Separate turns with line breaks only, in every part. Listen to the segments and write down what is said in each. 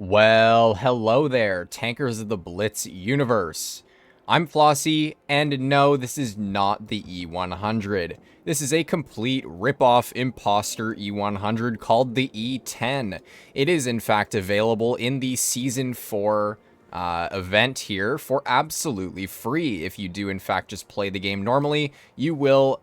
Well, hello there, tankers of the Blitz universe. I'm Flossie, and no, this is not the E100. This is a complete rip-off imposter E100 called the E10. It is, in fact, available in the Season 4 event here for absolutely free. If you do, in fact, just play the game normally, you will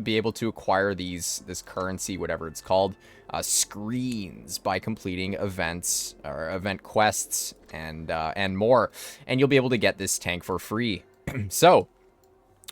be able to acquire this currency, whatever it's called, screens by completing events or event quests and more, and you'll be able to get this tank for free. So,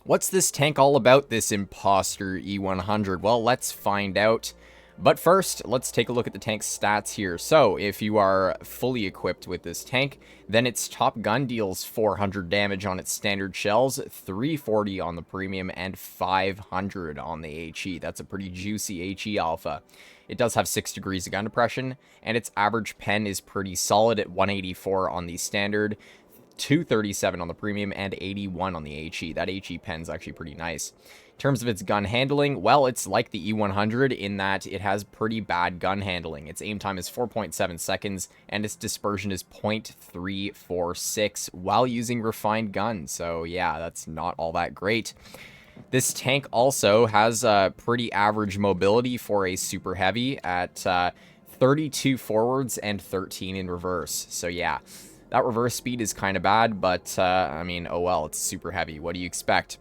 what's this tank all about, this imposter E100? Well, let's find out. But first, let's take a look at the tank's stats here. So, if you are fully equipped with this tank, then its top gun deals 400 damage on its standard shells, 340 on the premium, and 500 on the HE. That's a pretty juicy HE alpha. It does have 6 degrees of gun depression, and its average pen is pretty solid at 184 on the standard, 237 on the premium, and 81 on the HE. That HE pen's actually pretty nice. In terms of its gun handling, well, it's like the E100 in that it has pretty bad gun handling. Its aim time is 4.7 seconds, and its dispersion is 0.346 while using refined guns. So yeah, that's not all that great. This tank also has pretty average mobility for a super heavy at 32 forwards and 13 in reverse. So yeah, that reverse speed is kind of bad, but I mean, oh well, it's super heavy. What do you expect?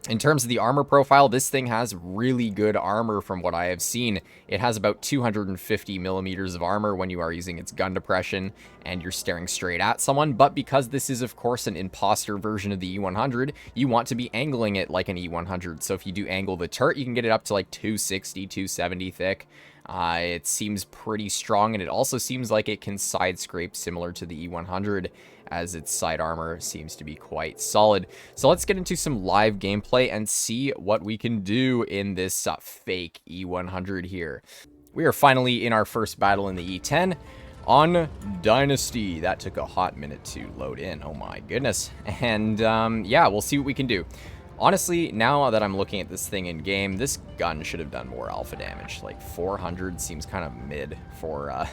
In terms of the armor profile, this thing has really good armor from what I have seen. It has about 250 millimeters of armor when you are using its gun depression and you're staring straight at someone. But because this is, of course, an imposter version of the E100, you want to be angling it like an E100. So if you do angle the turret, you can get it up to like 260, 270 thick. It seems pretty strong, and it also seems like it can side scrape similar to the E100, as its side armor seems to be quite solid. So let's get into some live gameplay and see what we can do in this fake E100 here. We are finally in our first battle in the E10 on Dynasty. That took a hot minute to load in, oh my goodness. And yeah, we'll see what we can do. Honestly, now that I'm looking at this thing in game, this gun should have done more alpha damage. Like 400 seems kind of mid for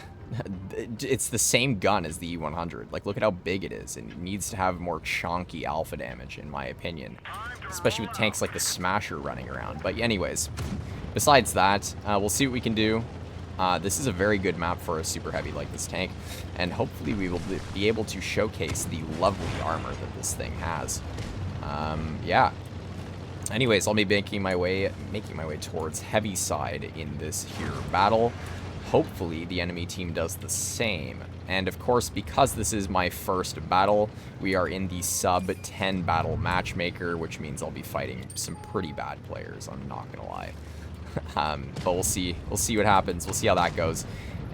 it's the same gun as the E100. Like, look at how big it is. It needs to have more chonky alpha damage, in my opinion. Especially with tanks like the Smasher running around. But anyways, besides that, we'll see what we can do. This is a very good map for a super heavy like this tank. And hopefully we will be able to showcase the lovely armor that this thing has. Yeah. Anyways, I'll be making my way towards heavy side in this here battle. Hopefully the enemy team does the same. And of course, because this is my first battle, we are in the sub 10 battle matchmaker, which means I'll be fighting some pretty bad players, I'm not gonna lie. But we'll see what happens. We'll see how that goes.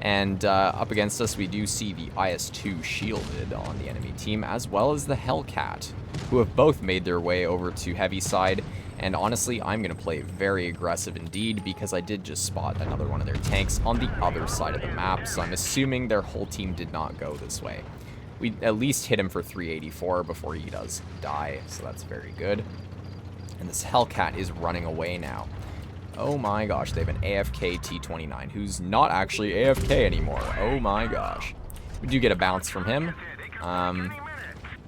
And up against us, we do see the IS-2 shielded on the enemy team, as well as the Hellcat, who have both made their way over to heavy side. And honestly, I'm going to play very aggressive indeed, because I did just spot another one of their tanks on the other side of the map, so I'm assuming their whole team did not go this way. We at least hit him for 384 before he does die, so that's very good. And this Hellcat is running away now. Oh my gosh, they have an AFK T-29, who's not actually AFK anymore. Oh my gosh. We do get a bounce from him.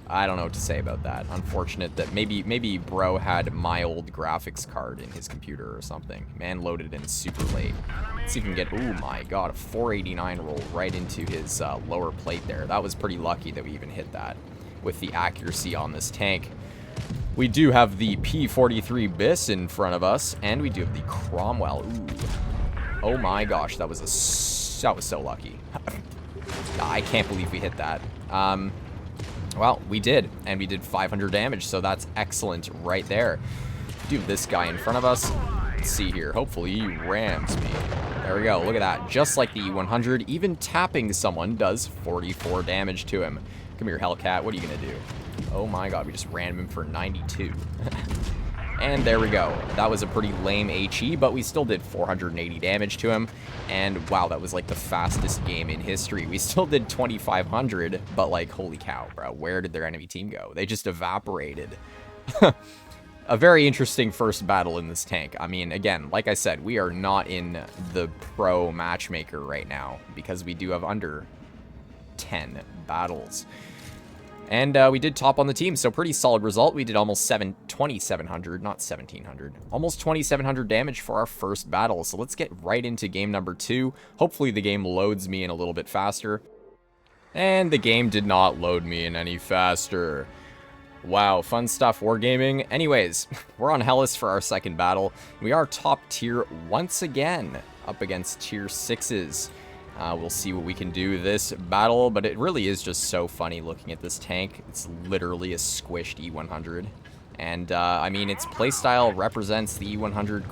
I don't know what to say about that. Unfortunate that maybe bro had my old graphics card in his computer or something. Man loaded in super late. Let's see if we can get, oh my god, a 489 roll right into his lower plate there. That was pretty lucky that we even hit that with the accuracy on this tank. We do have the P-43 Biss in front of us, and we do have the Cromwell. Ooh. Oh my gosh, that was so lucky. I can't believe we hit that. Well, we did, and we did 500 damage, so that's excellent right there. We do have this guy in front of us. Let's see here. Hopefully he rams me. There we go. Look at that. Just like the E100, even tapping someone does 44 damage to him. Come here, Hellcat. What are you going to do? Oh my god, we just ran him for 92. And there we go. That was a pretty lame HE, but we still did 480 damage to him. And wow, that was like the fastest game in history. We still did 2,500, but like, holy cow, bro. Where did their enemy team go? They just evaporated. A very interesting first battle in this tank. I mean, again, like I said, we are not in the pro matchmaker right now because we do have under 10 battles. And we did top on the team, so pretty solid result. We did almost 2,700, not 1,700. Almost 2,700 damage for our first battle. So let's get right into game number 2. Hopefully the game loads me in a little bit faster. And the game did not load me in any faster. Wow, fun stuff, wargaming. Anyways, we're on Hellas for our second battle. We are top tier once again, up against tier 6s. We'll see what we can do this battle, but it really is just so funny looking at this tank. It's literally a squished E100. And, I mean, its playstyle represents the E100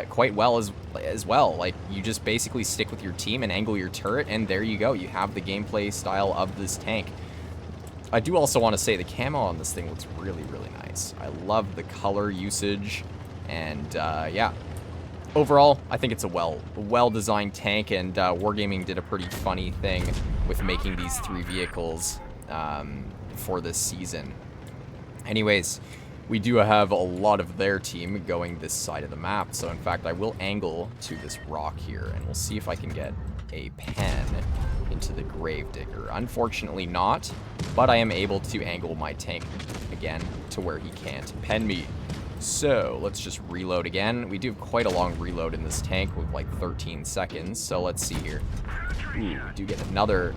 quite well as well. Like, you just basically stick with your team and angle your turret, and there you go. You have the gameplay style of this tank. I do also want to say the camo on this thing looks really, really nice. I love the color usage, and, yeah. Overall, I think it's a well-designed tank, and Wargaming did a pretty funny thing with making these 3 vehicles for this season. Anyways, we do have a lot of their team going this side of the map, so in fact, I will angle to this rock here, and we'll see if I can get a pen into the Gravedigger. Unfortunately not, but I am able to angle my tank again to where he can't pen me. So, let's just reload again. We do have quite a long reload in this tank with like 13 seconds, so let's see here. Ooh, we do get another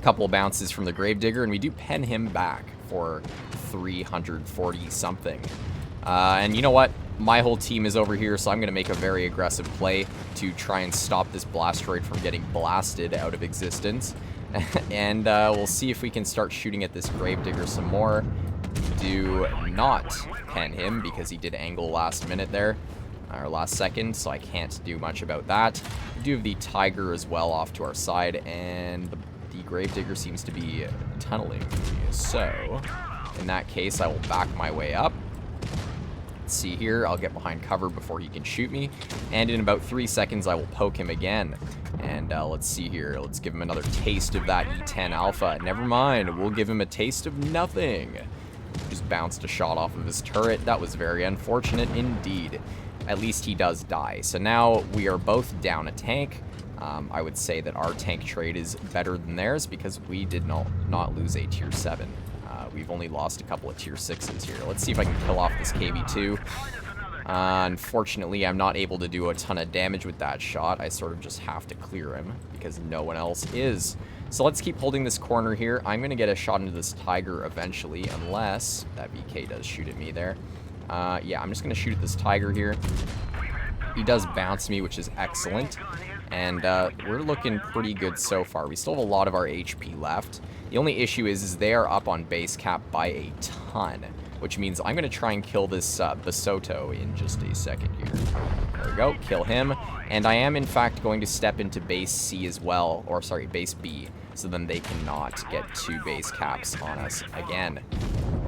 couple bounces from the Gravedigger, and we do pen him back for 340 something. And you know what? My whole team is over here, so I'm going to make a very aggressive play to try and stop this Blastoid from getting blasted out of existence. And we'll see if we can start shooting at this Gravedigger some more. Do not pen him because he did angle last minute there, or last second, so I can't do much about that. We do have the Tiger as well off to our side, and the Gravedigger seems to be tunneling me. So, in that case, I will back my way up. Let's see here, I'll get behind cover before he can shoot me, and in about 3 seconds, I will poke him again. And let's see here, let's give him another taste of that E10 Alpha. Never mind, we'll give him a taste of nothing. Just bounced a shot off of his turret. That was very unfortunate indeed. At least he does die. So now we are both down a tank. I would say that our tank trade is better than theirs because we did not lose a tier 7. We've only lost a couple of tier 6s here. Let's see if I can kill off this KV2. Unfortunately, I'm not able to do a ton of damage with that shot. I sort of just have to clear him because no one else is. So let's keep holding this corner here. I'm going to get a shot into this Tiger eventually, unless that VK does shoot at me there. Yeah, I'm just going to shoot at this Tiger here. He does bounce me, which is excellent. And we're looking pretty good so far. We still have a lot of our HP left. The only issue is they are up on base cap by a ton, which means I'm going to try and kill this Basoto in just a second here. There we go, kill him. And I am, in fact, going to step into base C as well, or sorry, base B, so then they cannot get 2 base caps on us again.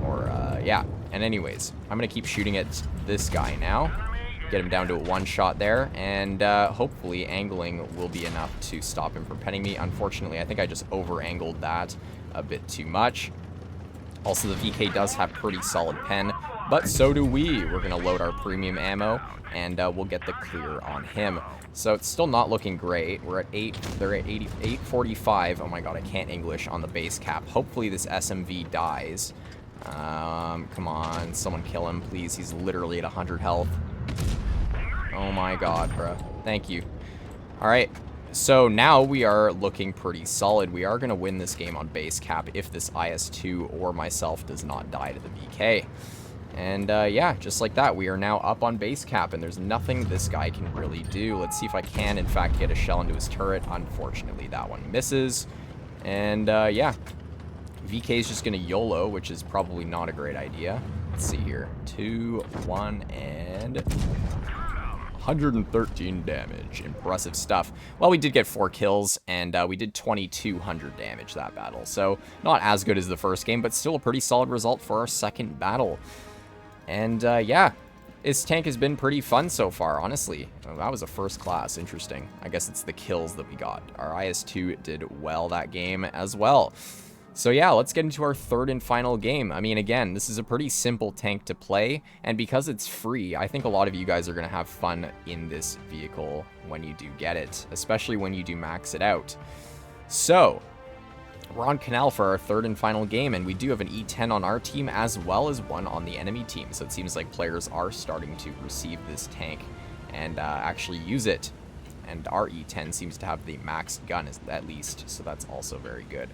Or, yeah. And anyways, I'm going to keep shooting at this guy now. Get him down to a 1 shot there, and hopefully angling will be enough to stop him from penning me. Unfortunately, I think I just over-angled that a bit too much. Also, the VK does have pretty solid pen, but so do we. We're going to load our premium ammo, and we'll get the clear on him. So it's still not looking great. We're at 8, they're at 845. Oh my god, I can't English on the base cap. Hopefully this SMV dies. Come on, someone kill him, please. He's literally at 100 health. Oh my god, bro. Thank you. Alright, so now we are looking pretty solid. We are going to win this game on base cap if this IS-2 or myself does not die to the VK. And yeah, just like that, we are now up on base cap, and there's nothing this guy can really do. Let's see if I can, in fact, get a shell into his turret. Unfortunately, that one misses. And yeah, VK is just going to YOLO, which is probably not a great idea. Let's see here. 2, 1, and 113 damage. Impressive stuff. Well, we did get 4 kills, and we did 2,200 damage that battle. So, not as good as the first game, but still a pretty solid result for our second battle. And, yeah, this tank has been pretty fun so far, honestly. That was a first class. Interesting. I guess it's the kills that we got. Our IS-2 did well that game as well. So yeah, let's get into our third and final game. I mean, again, this is a pretty simple tank to play, and because it's free, I think a lot of you guys are going to have fun in this vehicle when you do get it, especially when you do max it out. So, We're on Canal for our third and final game, and we do have an E10 on our team as well as one on the enemy team. So it seems like players are starting to receive this tank and actually use it. And our E10 seems to have the max gun at least, so that's also very good.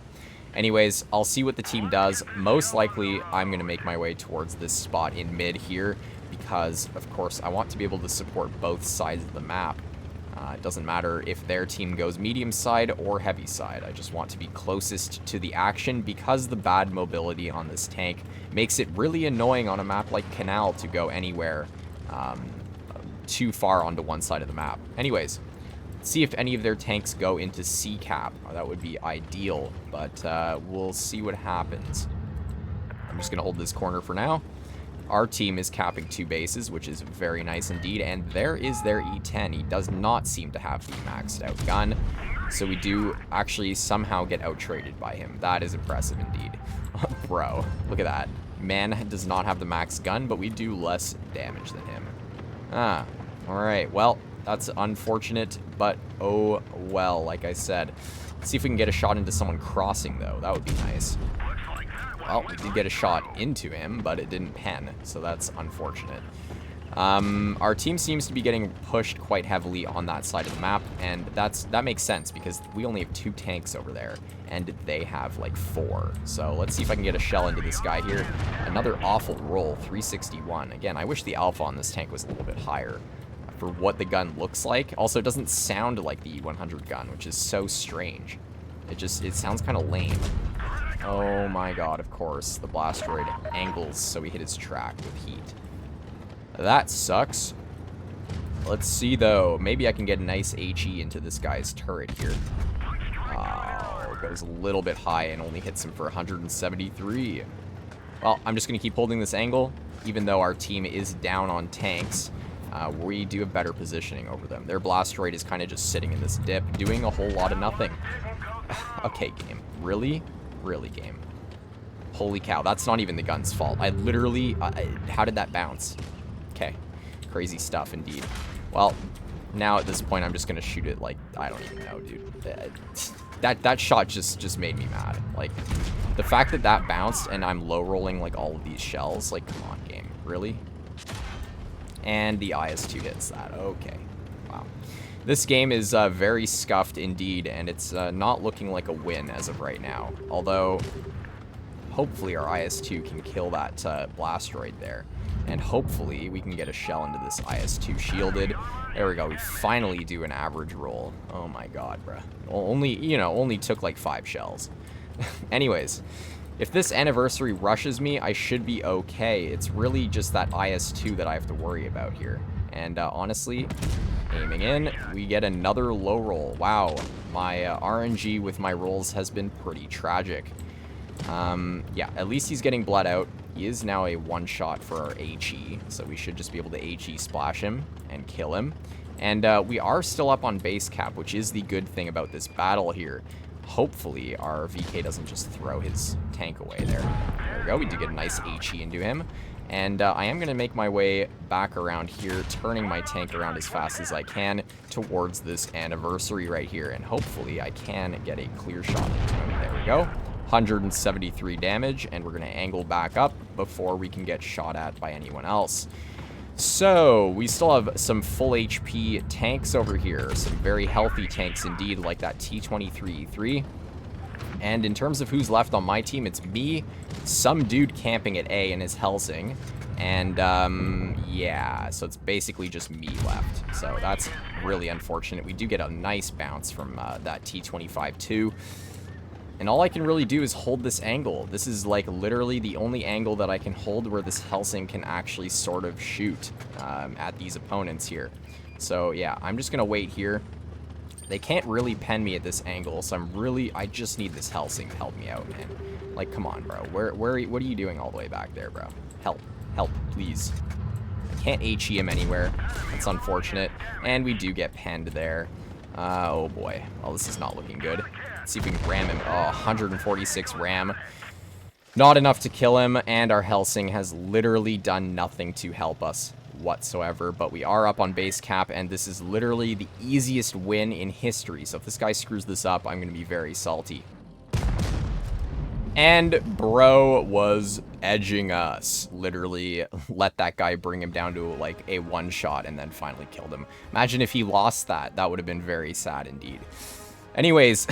Anyways, I'll see what the team does. Most likely, I'm going to make my way towards this spot in mid here because, of course, I want to be able to support both sides of the map. It doesn't matter if their team goes medium side or heavy side. I just want to be closest to the action because the bad mobility on this tank makes it really annoying on a map like Canal to go anywhere too far onto one side of the map. Anyways, see if any of their tanks go into C cap. That would be ideal, but we'll see what happens. I'm just going to hold this corner for now. Our team is capping 2 bases, which is very nice indeed, and there is their E10. He does not seem to have the maxed out gun, so we do actually somehow get out-traded by him. That is impressive indeed. Bro, look at that. Man does not have the max gun, but we do less damage than him. Alright, well, that's unfortunate, but oh well, like I said. Let's see if we can get a shot into someone crossing, though. That would be nice. Well, we did get a shot into him, but it didn't pen, so that's unfortunate. Our team seems to be getting pushed quite heavily on that side of the map, and that makes sense because we only have 2 tanks over there, and they have like 4. So let's see if I can get a shell into this guy here. Another awful roll, 361. Again, I wish the alpha on this tank was a little bit higher for what the gun looks like. Also, it doesn't sound like the E100 gun, which is so strange. It sounds kind of lame. Oh my god, of course. The Blastoid angles so we hit his track with heat. That sucks. Let's see, though. Maybe I can get a nice HE into this guy's turret here. Oh, it goes a little bit high and only hits him for 173. Well, I'm just going to keep holding this angle. Even though our team is down on tanks, we do have better positioning over them. Their Blastoid is kind of just sitting in this dip, doing a whole lot of nothing. Okay, game. Really? Really, game. Holy cow, that's not even the gun's fault. I literally... how did that bounce? Okay. Crazy stuff, indeed. Well, now at this point, I'm just going to shoot it like... I don't even know, dude. That shot just made me mad. Like, the fact that that bounced and I'm low-rolling, like, all of these shells. Like, come on, game. Really? And the IS-2 hits that. Okay. Wow. This game is very scuffed indeed, and it's not looking like a win as of right now. Although, hopefully our IS-2 can kill that Blastoid there. And hopefully we can get a shell into this IS-2 shielded. There we go. We finally do an average roll. Oh my god, bruh. Only took like 5 shells. Anyways, if this anniversary rushes me, I should be okay. It's really just that IS-2 that I have to worry about here. And honestly... aiming in, we get another low roll. Wow, my RNG with my rolls has been pretty tragic. Yeah, at least he's getting bled out. He is now a one-shot for our HE, so we should just be able to HE splash him and kill him. And we are still up on base cap, which is the good thing about this battle here. Hopefully, our VK doesn't just throw his tank away there. There we go, we do get a nice HE into him. And I am going to make my way back around here, turning my tank around as fast as I can towards this anniversary right here. And hopefully I can get a clear shot into him. There we go. 173 damage, and we're going to angle back up before we can get shot at by anyone else. So, we still have some full HP tanks over here. Some very healthy tanks indeed, like that T-23E3. And in terms of who's left on my team, it's me, some dude camping at A in his Helsing, and, yeah, so it's basically just me left. So that's really unfortunate. We do get a nice bounce from that T-25-2, and all I can really do is hold this angle. This is, like, literally the only angle that I can hold where this Helsing can actually sort of shoot at these opponents here. So, yeah, I'm just going to wait here. They can't really pen me at this angle, so I just need this Helsing to help me out, man. Like, come on, bro. What are you doing all the way back there, bro? Help, please. I can't HE him anywhere. That's unfortunate. And we do get penned there. Oh boy. Well, this is not looking good. Let's see if we can ram him. Oh, 146 ram. Not enough to kill him, and our Helsing has literally done nothing to help us whatsoever, but we are up on base cap, and this is literally the easiest win in history. So if this guy screws this up, I'm going to be very salty. And bro was edging us. Literally let that guy bring him down to like a one shot and then finally killed him. Imagine if he lost that. That would have been very sad indeed. Anyways,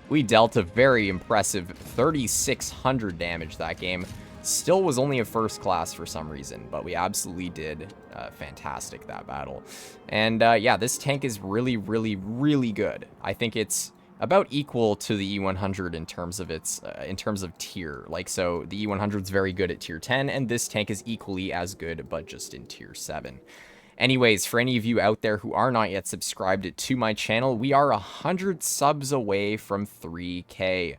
we dealt a very impressive 3,600 damage that game. Still was only a first class for some reason, but we absolutely did fantastic that battle. And yeah, this tank is really, really, really good. I think it's about equal to the E100 in terms of its tier. Like, so the E100 is very good at tier 10, and this tank is equally as good, but just in tier 7. Anyways, for any of you out there who are not yet subscribed to my channel, we are 100 subs away from 3K.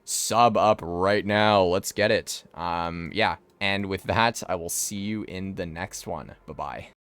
Sub up right now. Let's get it. Yeah. And with that, I will see you in the next one. Bye-bye.